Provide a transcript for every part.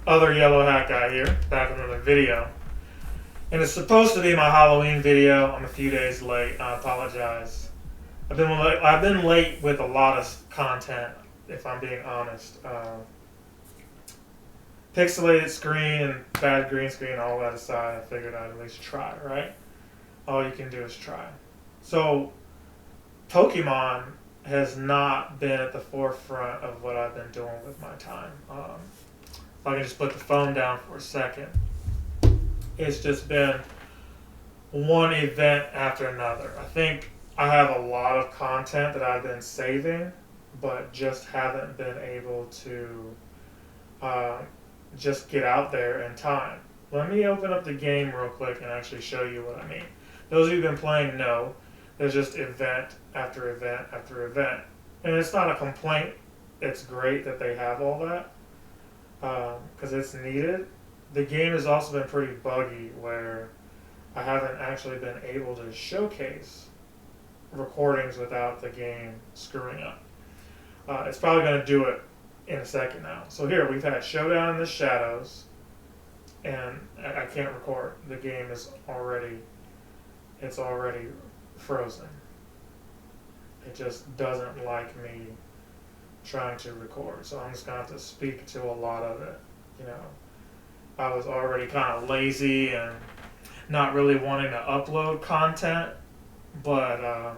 Other yellow hat guy here, back with another video. And it's supposed to be my Halloween video. I'm a few days late. I apologize. I've been late with a lot of content, if I'm being honest. Pixelated screen and bad green screen, all that aside, I figured I'd at least try, right? All you can do is try. So, Pokemon has not been at the forefront of what I've been doing with my time. If I can just put the phone down for a second. It's just been one event after another. I think I have a lot of content that I've been saving, but just haven't been able to just get out there in time. Let me open up the game real quick and actually show you what I mean. Those of you who've been playing know there's just event after event after event. And it's not a complaint. It's great that they have all that because it's needed. The game has also been pretty buggy where I haven't actually been able to showcase recordings without the game screwing up. It's probably going to do it in a second now. So here we've had Showdown in the Shadows, and I can't record. The game is already frozen. It just doesn't like me trying to record. So I'm just going to have to speak to a lot of it, you know. I was already kind of lazy and not really wanting to upload content, but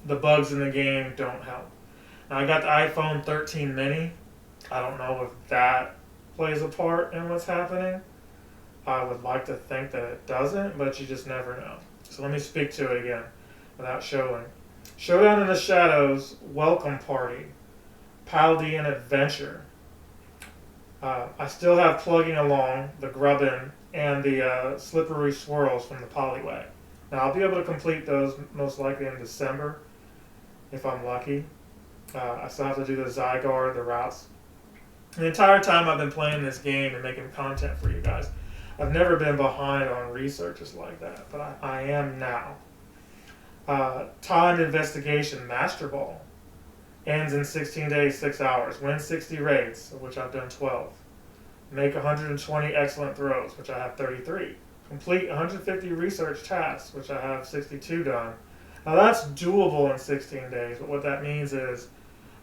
the bugs in the game don't help. Now, I got the iPhone 13 mini. I don't know if that plays a part in what's happening. I would like to think that it doesn't, but you just never know. So let me speak to it again without showing. Showdown in the Shadows, Welcome Party, Paldean Adventure. I still have Plugging Along, the Grubbin, and the Slippery Swirls from the Poliwag. Now, I'll be able to complete those most likely in December, if I'm lucky. I still have to do the Zygarde, the routes. The entire time I've been playing this game and making content for you guys, I've never been behind on researches like that, but I am now. Timed Investigation, Master Ball. Ends in 16 days, 6 hours. Win 60 raids, of which I've done 12. Make 120 excellent throws, which I have 33. Complete 150 research tasks, which I have 62 done. Now that's doable in 16 days, but what that means is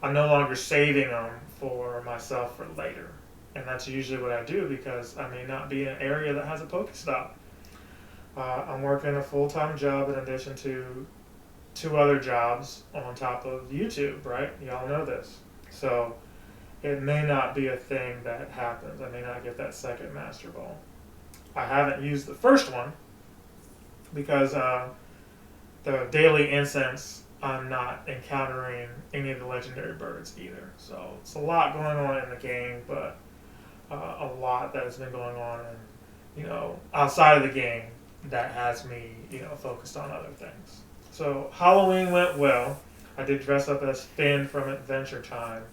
I'm no longer saving them for myself for later. And that's usually what I do because I may not be in an area that has a Pokestop. I'm working a full-time job in addition to 2 other jobs on top of YouTube, right? Y'all know this. So it may not be a thing that happens. I may not get that second Master Ball. I haven't used the first one because the daily incense, I'm not encountering any of the legendary birds either. So it's a lot going on in the game, but a lot that has been going on in, outside of the game that has me, focused on other things. So Halloween went well. I did dress up as Finn from Adventure Time.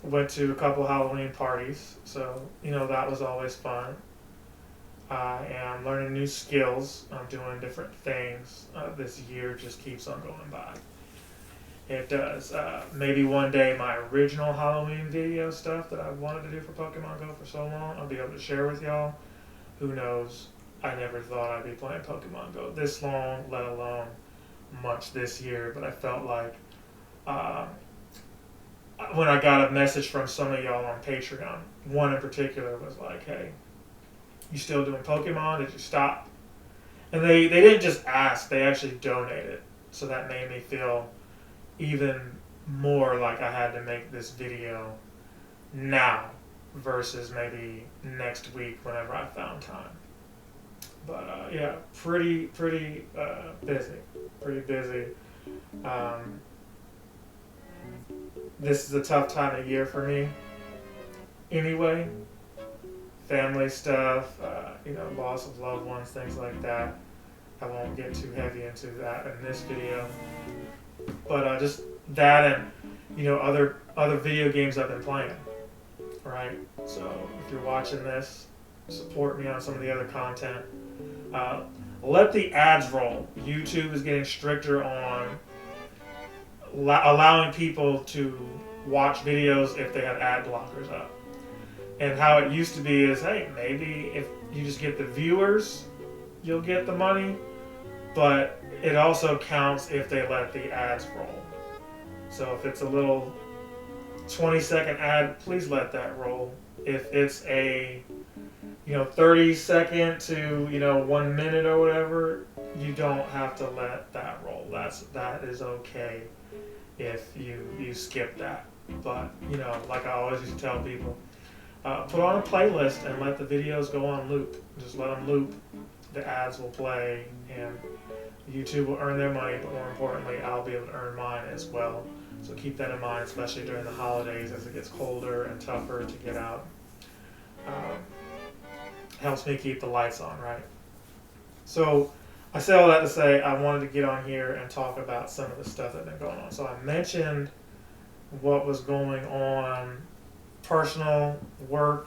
Went to a couple Halloween parties, so that was always fun. I am learning new skills. I'm doing different things. This year just keeps on going by. It does. Maybe one day my original Halloween video stuff that I wanted to do for Pokemon Go for so long, I'll be able to share with y'all. Who knows? I never thought I'd be playing Pokemon Go this long, let alone much this year. But I felt like when I got a message from some of y'all on Patreon, one in particular was like, hey, you still doing Pokemon? Did you stop? And they didn't just ask, they actually donated. So that made me feel even more like I had to make this video now versus maybe next week whenever I found time. But yeah, pretty busy. Pretty busy. This is a tough time of year for me. Anyway, family stuff, loss of loved ones, things like that. I won't get too heavy into that in this video. But just that and other video games I've been playing. Right? So if you're watching this, support me on some of the other content. Let the ads roll. YouTube is getting stricter on allowing people to watch videos if they have ad blockers up. And how it used to be is, hey, maybe if you just get the viewers, you'll get the money, but it also counts if they let the ads roll. So if it's a little 20-second ad, please let that roll. If it's a 30-second to 1 minute or whatever, you don't have to let that roll. That is okay if you skip that. But like I always used to tell people, put on a playlist and let the videos go on loop. Just let them loop. The ads will play, and YouTube will earn their money. But more importantly, I'll be able to earn mine as well. So keep that in mind, especially during the holidays as it gets colder and tougher to get out. Helps me keep the lights on, right? So I say all that to say I wanted to get on here and talk about some of the stuff that's been going on. So I mentioned what was going on, personal, work,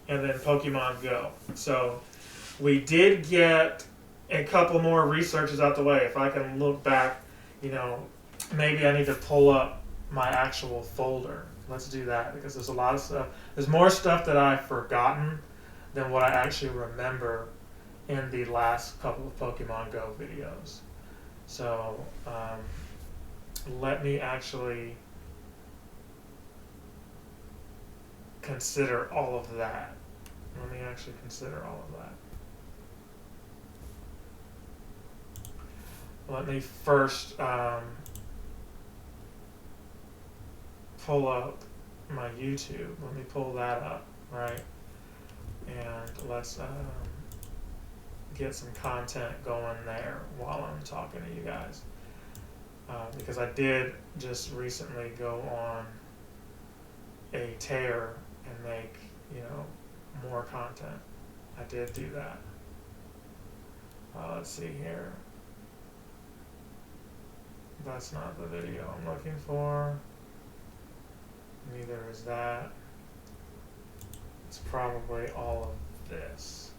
and then Pokemon Go. So we did get a couple more researches out the way. If I can look back, maybe I need to pull up my actual folder. Let's do that, because there's a lot of stuff. There's more stuff that I've forgotten than what I actually remember in the last couple of Pokemon Go videos. So let me actually consider all of that. Let me actually consider all of that. Let me first pull up my YouTube. Let me pull that up, right? And let's get some content going there while I'm talking to you guys. Because I did just recently go on a tear and make, more content. I did do that. Let's see here. That's not the video I'm looking for. Neither is that. It's probably all of this.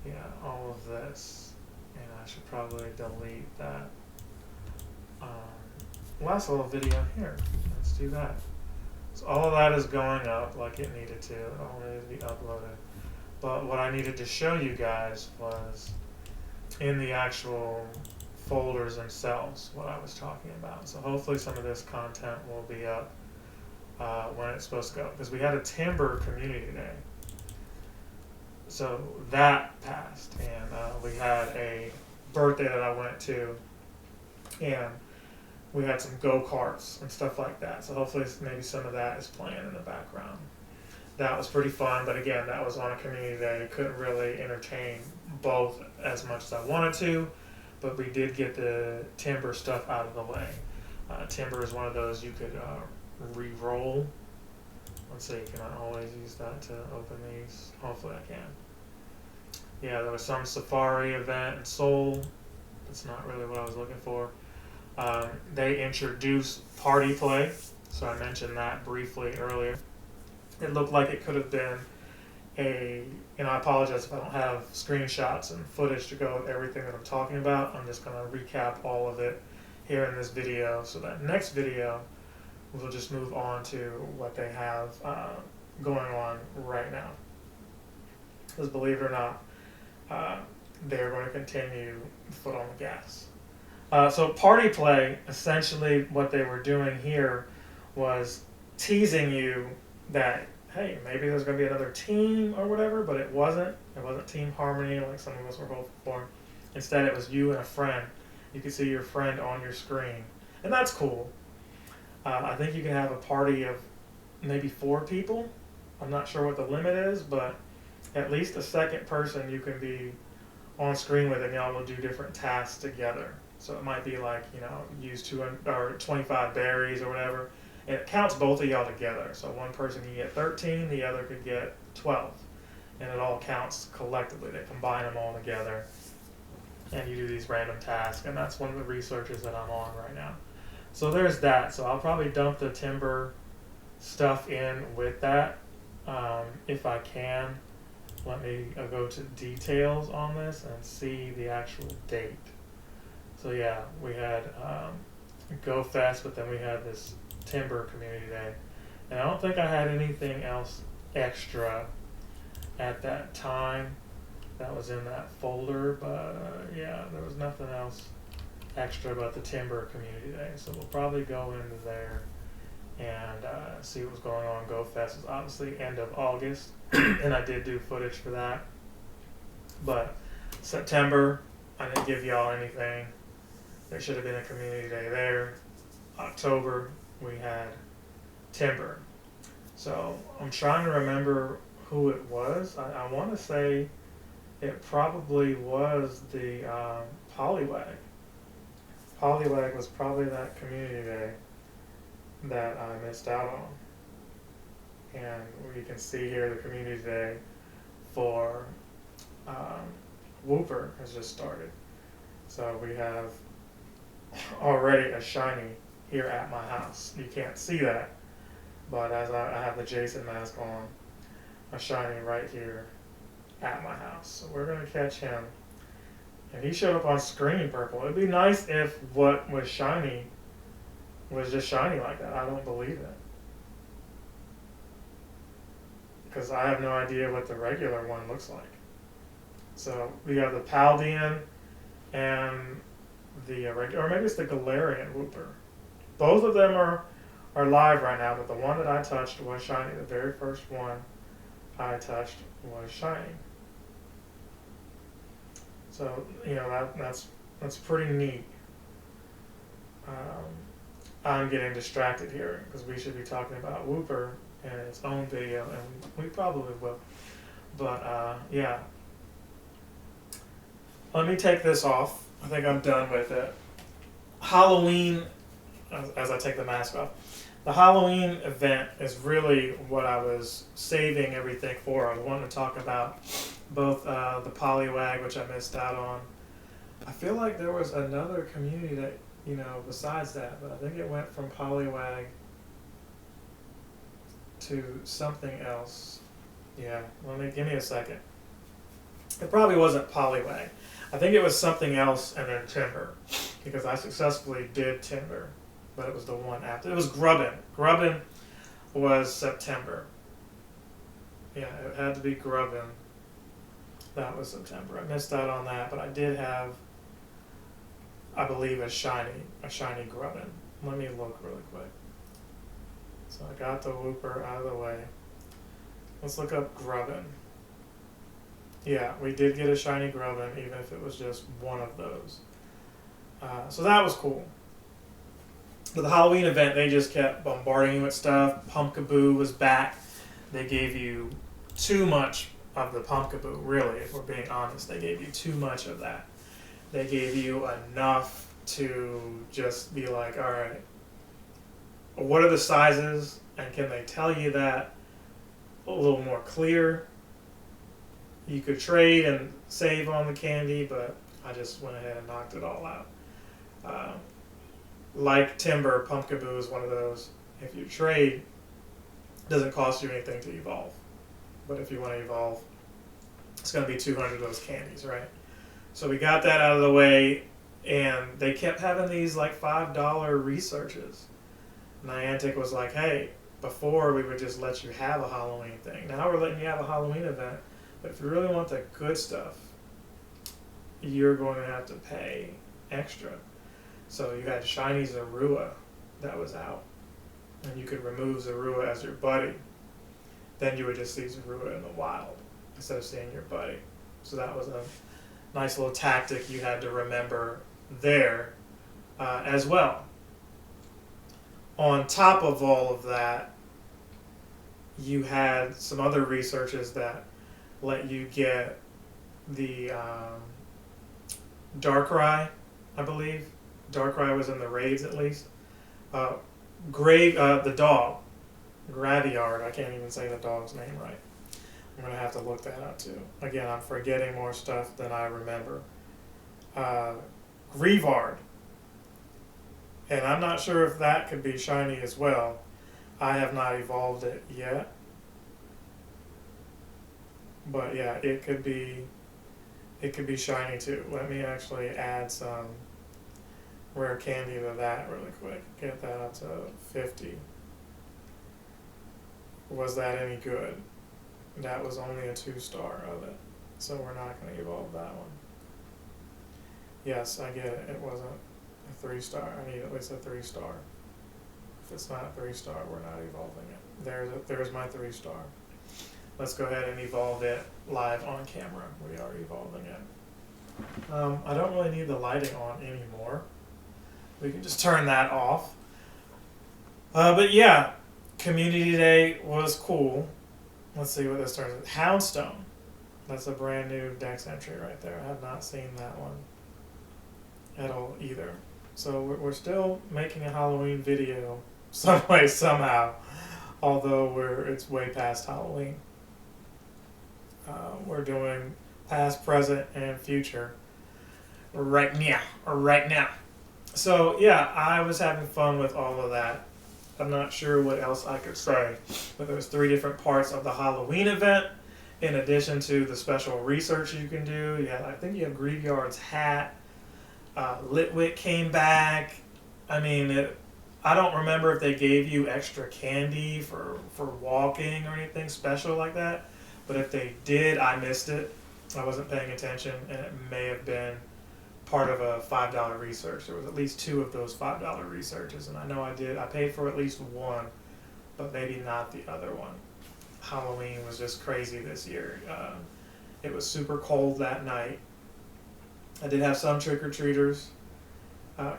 Yeah, all of this. And I should probably delete that last little video here. Let's do that. So all of that is going up like it needed to. It all needed to be uploaded. But what I needed to show you guys was in the actual folders themselves what I was talking about. So hopefully some of this content will be up when it's supposed to go. Because we had a Timber community day. So that passed. And we had a birthday that I went to. And we had some go-karts and stuff like that. So hopefully maybe some of that is playing in the background. That was pretty fun, but again, that was on a community day. Couldn't really entertain both as much as I wanted to, but we did get the Timber stuff out of the way. Timber is one of those you could re-roll. Let's see, can I always use that to open these? Hopefully I can. Yeah, there was some Safari event in Seoul. That's not really what I was looking for. They introduced party play, so I mentioned that briefly earlier. It looked like it could have been I apologize if I don't have screenshots and footage to go with everything that I'm talking about. I'm just going to recap all of it here in this video. So that next video, we'll just move on to what they have going on right now. Because believe it or not, they're going to continue foot on the gas. So party play, essentially what they were doing here was teasing you that, hey, maybe there's going to be another team or whatever, but it wasn't. It wasn't Team Harmony like some of us were hoping for. Instead, it was you and a friend. You could see your friend on your screen. And that's cool. I think you can have a party of maybe 4 people. I'm not sure what the limit is, but at least a second person you can be on screen with, and y'all will do different tasks together. So it might be like, use 25 berries or whatever. And it counts both of y'all together. So one person can get 13, the other could get 12. And it all counts collectively. They combine them all together. And you do these random tasks. And that's one of the researches that I'm on right now. So there's that. So I'll probably dump the Timber stuff in with that if I can. Let me go to details on this and see the actual date. So yeah, we had Go Fest, but then we had this Timber Community Day. And I don't think I had anything else extra at that time that was in that folder, but yeah, there was nothing else extra about the Timber Community Day. So we'll probably go into there and see what's going on. Go Fest is obviously end of August, and I did do footage for that. But September, I didn't give y'all anything. There should have been a community day there. October, we had Timber. So I'm trying to remember who it was. I want to say it probably was the Polywag. Polywag was probably that community day that I missed out on. And we can see here the community day for Whooper has just started. So we have already a shiny here at my house. You can't see that, but as I have the Jason mask on, a shiny right here at my house. So we're going to catch him. And he showed up on screen purple. It'd be nice if what was shiny was just shiny like that. I don't believe it. Because I have no idea what the regular one looks like. So we have the Paldean and the regular, or maybe it's the Galarian Whooper. Both of them are live right now, but the one that I touched was shiny. The very first one I touched was shiny. So, you know, that's pretty neat. I'm getting distracted here because we should be talking about Whooper in its own video, and we probably will. But yeah, let me take this off. I think I'm done with it. Halloween, as I take the mask off, the Halloween event is really what I was saving everything for. I was wanting to talk about both the Polywag, which I missed out on. I feel like there was another community that, you know, besides that, but I think it went from Polywag to something else. Yeah, give me a second. It probably wasn't Polywag. I think it was something else and then Timber, because I successfully did Timber, but it was the one after. It was Grubbin. Grubbin was September. Yeah, it had to be Grubbin. That was September. I missed out on that, but I did have, I believe, a shiny Grubbin. Let me look really quick. So I got the Whooper out of the way. Let's look up Grubbin. Yeah, we did get a shiny Grubbin, even if it was just one of those. So that was cool. But the Halloween event, they just kept bombarding you with stuff. Pumpkaboo was back. They gave you too much of the Pumpkaboo, really, if we're being honest. They gave you too much of that. They gave you enough to just be like, all right, what are the sizes, and can they tell you that a little more clear? You could trade and save on the candy, but I just went ahead and knocked it all out. Like Timber, Pumpkaboo is one of those. If you trade, it doesn't cost you anything to evolve. But if you want to evolve, it's going to be 200 of those candies, right? So we got that out of the way, and they kept having these like $5 researches. Niantic was like, hey, before we would just let you have a Halloween thing. Now we're letting you have a Halloween event. But if you really want the good stuff, you're going to have to pay extra. So you had Shiny Zorua that was out. And you could remove Zorua as your buddy. Then you would just see Zorua in the wild instead of seeing your buddy. So that was a nice little tactic you had to remember there as well. On top of all of that, you had some other researches that let you get the Darkrai, I believe. Darkrai was in the raids at least. The dog, Graviard. I can't even say the dog's name right. I'm going to have to look that up too. Again, I'm forgetting more stuff than I remember. Greavard. And I'm not sure if that could be shiny as well. I have not evolved it yet. But yeah, it could be shiny too. Let me actually add some rare candy to that really quick. Get that up to 50. Was that any good? That was only a 2-star of it. So we're not going to evolve that one. Yes, I get it. It wasn't a 3-star. I need at least a 3-star. If it's not a 3-star, we're not evolving it. There's my 3-star. Let's go ahead and evolve it live on camera. We are evolving it. I don't really need the lighting on anymore. We can just turn that off. But yeah, Community Day was cool. Let's see what this turns into. Houndstone. That's a brand new Dex entry right there. I have not seen that one at all either. So we're still making a Halloween video some way, somehow, although it's way past Halloween. We're doing past, present, and future right now. So yeah, I was having fun with all of that. I'm not sure what else I could say, but there's 3 different parts of the Halloween event. In addition to the special research you can do, I think you have Graveyard's hat. Litwit came back. I mean, I don't remember if they gave you extra candy for walking or anything special like that. But if they did, I missed it. I wasn't paying attention, and it may have been part of a $5 research. There was at least 2 of those $5 researches, and I know I did. I paid for at least one, but maybe not the other one. Halloween was just crazy this year. It was super cold that night. I did have some trick-or-treaters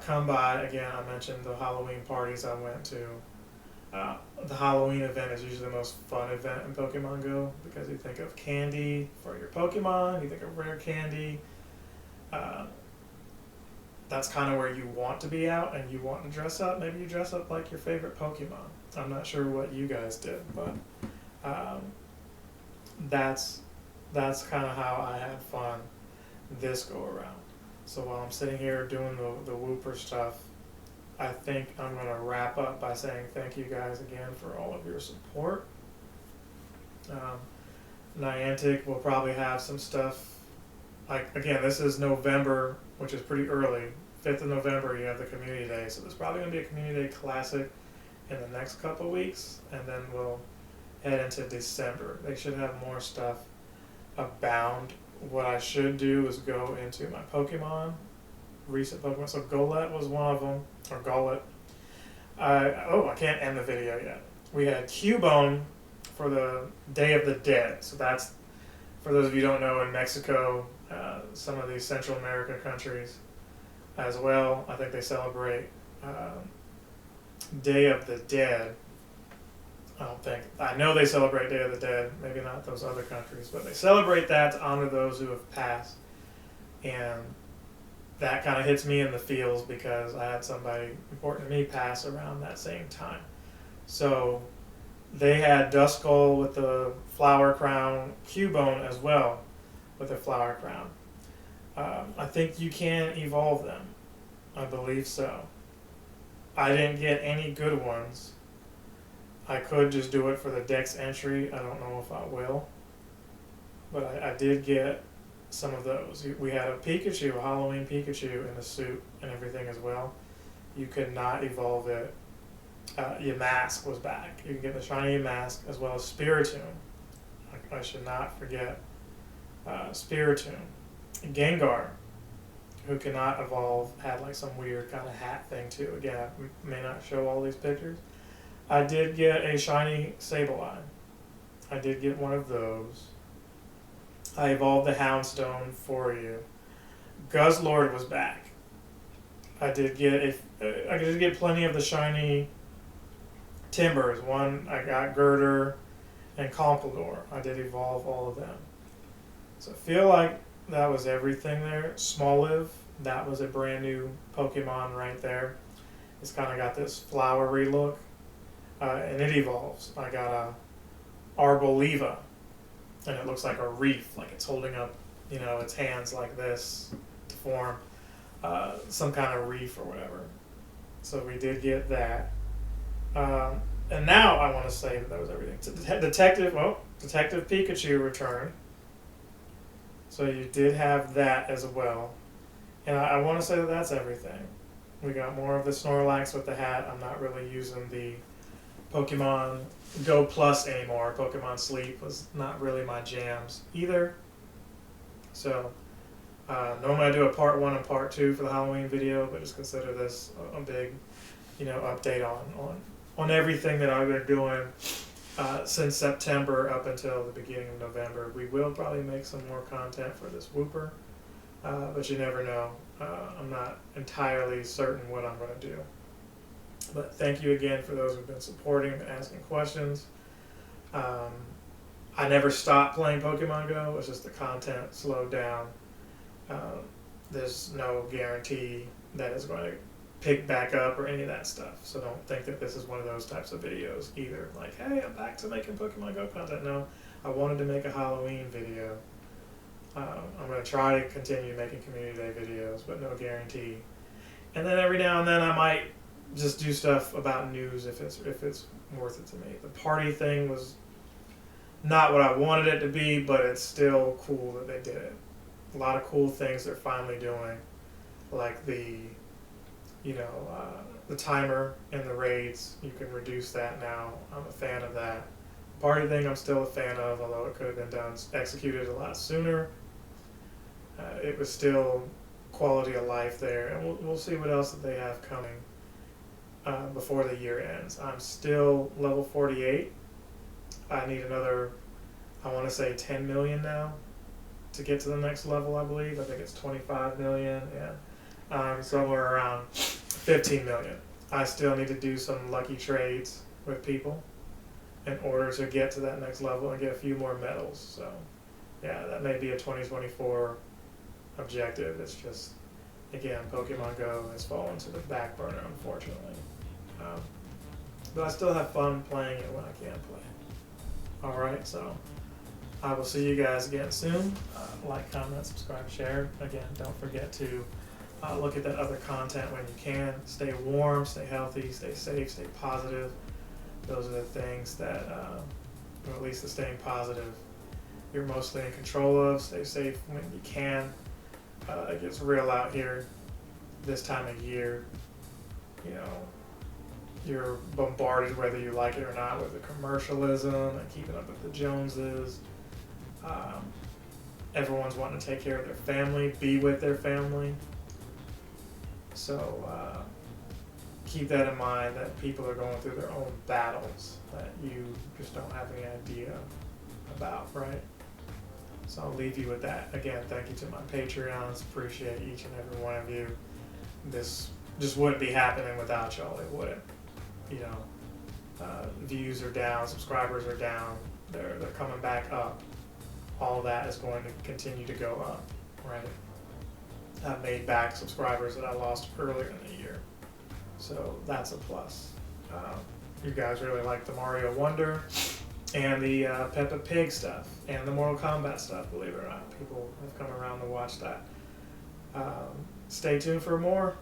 come by. Again, I mentioned the Halloween parties I went to. The Halloween event is usually the most fun event in Pokemon Go because you think of candy for your Pokemon, you think of rare candy. That's kind of where you want to be out and you want to dress up. Maybe you dress up like your favorite Pokemon. I'm not sure what you guys did, but that's kind of how I had fun this go around. So while I'm sitting here doing the Wooper stuff, I think I'm going to wrap up by saying thank you guys again for all of your support. Niantic will probably have some stuff, like, again, this is November, which is pretty early. 5th of November, you have the Community Day, so there's probably going to be a Community Day Classic in the next couple weeks, and then we'll head into December. They should have more stuff abound. What I should do is go into my Pokemon, recent Pokemon. So Golett was one of them, or Golett. I can't end the video yet. We had Cubone for the Day of the Dead. So that's, for those of you who don't know, in Mexico, some of these Central American countries as well, I think they celebrate Day of the Dead. I know they celebrate Day of the Dead, maybe not those other countries, but they celebrate that to honor those who have passed. And that kind of hits me in the feels because I had somebody important to me pass around that same time. So they had Duskull with the flower crown, Cubone as well with a flower crown. I think you can evolve them. I believe so. I didn't get any good ones. I could just do it for the Dex entry. I don't know if I will. But I did get some of those. We had a Pikachu, a Halloween Pikachu in a suit and everything as well. You could not evolve it. Yamask was back. You can get the shiny Yamask as well as Spiritomb. I should not forget Spiritomb. Gengar, who cannot evolve, had like some weird kind of hat thing too. Again, I may not show all these pictures. I did get a shiny Sableye. I did get one of those. I evolved the Houndstone for you. Guzzlord was back. I did get plenty of the shiny Timbers. One, I got Girder and Conkeldurr. I did evolve all of them. So I feel like that was everything there. Smoliv, that was a brand new Pokemon right there. It's kind of got this flowery look. And it evolves. I got a Arboliva, and it looks like a reef, like it's holding up, its hands like this to form some kind of reef or whatever. So we did get that. And now I want to say that was everything. Detective Pikachu returned. So you did have that as well. And I want to say that that's everything. We got more of the Snorlax with the hat. I'm not really using the Pokemon Go Plus anymore. Pokemon Sleep was not really my jams either. So normally I do a part 1 and part 2 for the Halloween video, but just consider this a big, update on everything that I've been doing since September up until the beginning of November. We will probably make some more content for this Whooper, but you never know. I'm not entirely certain what I'm going to do. But thank you again for those who've been supporting and asking questions. I never stopped playing Pokemon Go. It's just the content slowed down. There's no guarantee that it's going to pick back up or any of that stuff. So don't think that this is one of those types of videos either. Like, hey, I'm back to making Pokemon Go content. No, I wanted to make a Halloween video. I'm going to try to continue making community day videos, but no guarantee. And then every now and then I might just do stuff about news if it's worth it to me. The party thing was not what I wanted it to be, but it's still cool that they did it. A lot of cool things they're finally doing, like the timer in the raids. You can reduce that now. I'm a fan of that. Party thing I'm still a fan of, although it could have been executed a lot sooner. It was still quality of life there, and we'll see what else that they have coming before the year ends. I'm still level 48. I need another, I want to say 10 million now to get to the next level, I believe. I think it's 25 million, and I'm somewhere around 15 million. I still need to do some lucky trades with people in order to get to that next level and get a few more medals. So yeah, that may be a 2024 objective. It's just, again, Pokemon Go has fallen to the back burner, unfortunately. But I still have fun playing it when I can play. Alright, so I will see you guys again soon. Like, comment, subscribe, share. Again, don't forget to look at that other content when you can. Stay warm, stay healthy, stay safe, stay positive. Those are the things that, or at least the staying positive, you're mostly in control of. Stay safe when you can. It gets real out here this time of year. You're bombarded, whether you like it or not, with the commercialism and keeping up with the Joneses. Everyone's wanting to take care of their family, be with their family. So keep that in mind, that people are going through their own battles that you just don't have any idea about, right? So I'll leave you with that. Again, thank you to my Patreons. Appreciate each and every one of you. This just wouldn't be happening without y'all. It wouldn't. Views are down, subscribers are down. They're coming back up. All that is going to continue to go up, right? I've made back subscribers that I lost earlier in the year. So that's a plus. You guys really like the Mario Wonder and the Peppa Pig stuff and the Mortal Kombat stuff, believe it or not. People have come around to watch that. Stay tuned for more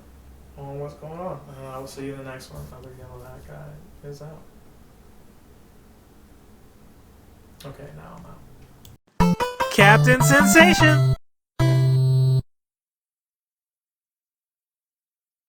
on what's going on. I will see you in the next one. Another Yellow Hat Guy is out. Okay, now I'm out. Captain Sensation!